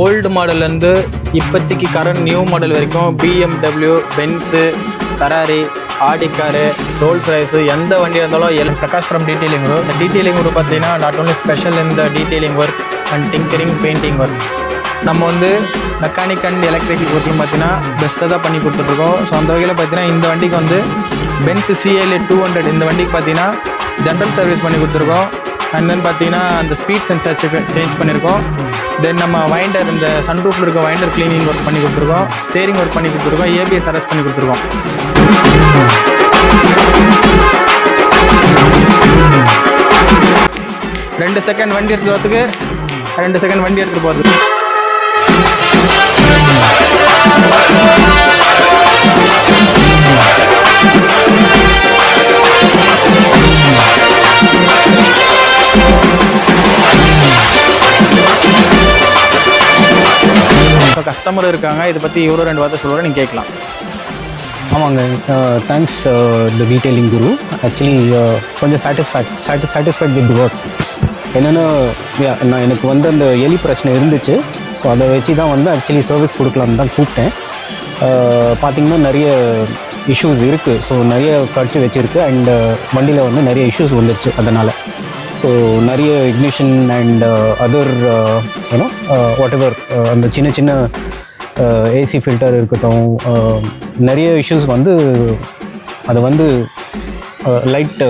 Old மாடல்லேருந்து இப்போதைக்கு current new model வரைக்கும் BMW, Benz, Ferrari, Audi car, Rolls Royce எந்த வண்டியாக இருந்தாலும் எல்லாம் பிரகாஷ் ஃப்ரம் டீட்டெயிலிங் குரு. இந்த டீட்டெயிலிங் குரு பார்த்தீங்கன்னா நாட் ஓன்லி ஸ்பெஷல் இந்த detailing work and tinkering painting work. நம்ம வந்து மெக்கானிக் அண்ட் எலக்ட்ரிக் ஒர்க்னு பார்த்தீங்கன்னா பெஸ்ட்டாக தான் பண்ணி கொடுத்துட்ருக்கோம். ஸோ அந்த வகையில் பார்த்தீங்கன்னா இந்த வண்டிக்கு வந்து பென்ஸ் CLA 200 இந்த வண்டிக்கு பார்த்தீங்கன்னா ஜென்ரல் சர்வீஸ் பண்ணி கொடுத்துருக்கோம். அண்ட் தென் பார்த்தீங்கன்னா அந்த ஸ்பீட் சென்சார் சேஞ்ச் பண்ணியிருக்கோம். தென் நம்ம வைண்டர் இந்த சன்ரூஃபில் இருக்க வைண்டர் க்ளீனிங் ஒர்க் பண்ணி கொடுத்துருக்கோம். ஸ்டேரிங் ஒர்க் பண்ணி கொடுத்துருக்கோம். ABS அரெஸ்ட் பண்ணி கொடுத்துருக்கோம். 2 செகண்ட் வண்டி எடுத்து வரதுக்கு 2 செகண்ட் வண்டி எடுத்துகிட்டு போகிறது. இப்போ கஸ்டமர் இருக்காங்க, இதை பற்றி இவரும் 2 வார்த்தை சொல்லுவார், நீங்கள் கேட்கலாம். ஆமாங்க, தேங்க்ஸ் த டீட்டெயிலிங் குரு. ஆக்சுவலி கொஞ்சம் சாட்டிஸ்ஃபைட் வித் தி ஒர்க். என்னென்னா நான் எனக்கு வந்து அந்த எலி பிரச்சனை இருந்துச்சு. ஸோ அதை வச்சு தான் வந்து ஆக்சுவலி சர்வீஸ் கொடுக்கலான்னு தான் கூப்பிட்டேன். பார்த்திங்கன்னா நிறைய இஷ்யூஸ் இருக்குது. ஸோ நிறைய கடிச்சு வச்சுருக்கு அண்ட் வண்டியில் வந்து நிறைய இஷ்யூஸ் வந்துடுச்சு. அதனால் ஸோ நிறைய ignition and other you know whatever அந்த சின்ன சின்ன ஏசி ஃபில்டர் இருக்கட்டும், நிறைய இஷ்யூஸ் வந்து அதை வந்து லைட்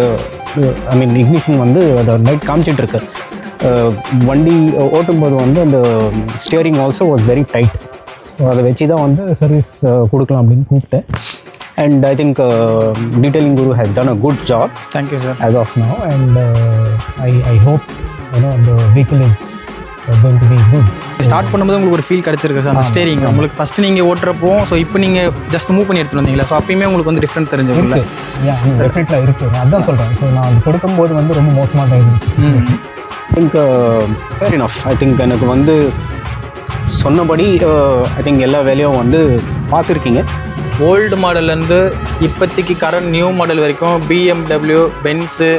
இக்னிஷன் வந்து அதை லைட் காமிச்சிட்ருக்கு. வண்டி ஓட்டும்போது வந்து அந்த steering also was very tight. So அதை வச்சு தான் வந்து சர்வீஸ் கொடுக்கலாம் அப்படின்னு கூப்பிட்டேன். And I think detailing Guru has done a good job. Thank you sir. As of now and I hope the vehicle is going to be good. Start பண்ணும்போது உங்களுக்கு ஒரு ஃபீல் கிடச்சிருக்கு சார் அந்த ஸ்டேரிங். உங்களுக்கு ஃபஸ்ட்டு நீங்கள் ஓட்டுறப்போ, ஸோ இப்போ நீங்கள் ஜஸ்ட் மூவ் பண்ணி எடுத்துகிட்டு வந்தீங்களா? ஸோ அப்பயுமே உங்களுக்கு வந்து டிஃப்ரெண்ட் தெரிஞ்சுக்கல? டெஃபினெட்லாக இருக்குது. அதான் சொல்கிறேன். ஸோ நான் அது கொடுக்கும்போது வந்து ரொம்ப மோசமாக தான் இருந்துச்சு. Think fair enough. I think எனக்கு வந்து சொன்னபடி ஐ திங்க் எல்லா வேலையும் வந்து பார்த்துருக்கீங்க. ஓல்டு மாடல்லேருந்து இப்போதைக்கு கரண்ட் நியூ மாடல் வரைக்கும் BMW, Benz,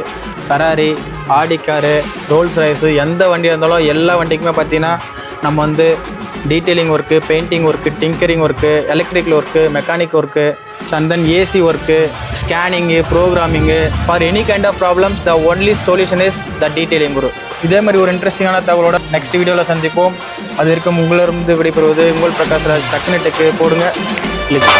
Ferrari, Audi car, Rolls Royce எந்த வண்டியாக இருந்தாலும் எல்லா வண்டிக்குமே பார்த்தீங்கன்னா நம்ம வந்து detailing work, painting work, tinkering work, electrical work, mechanic work, and then AC work, scanning, programming. For any kind of problems the only solution is the detailing guru. இதே மாதிரி ஒரு இன்ட்ரெஸ்டிங்கான தகவலோட நெக்ஸ்ட் வீடியோவில் சந்திப்போம். அது வரைக்கும் உங்களிருந்து விடைபெறுவது உங்கள் பிரகாஷ் ராஜ். டக்குனு டெக்கு போடுங்க, கிளிக்.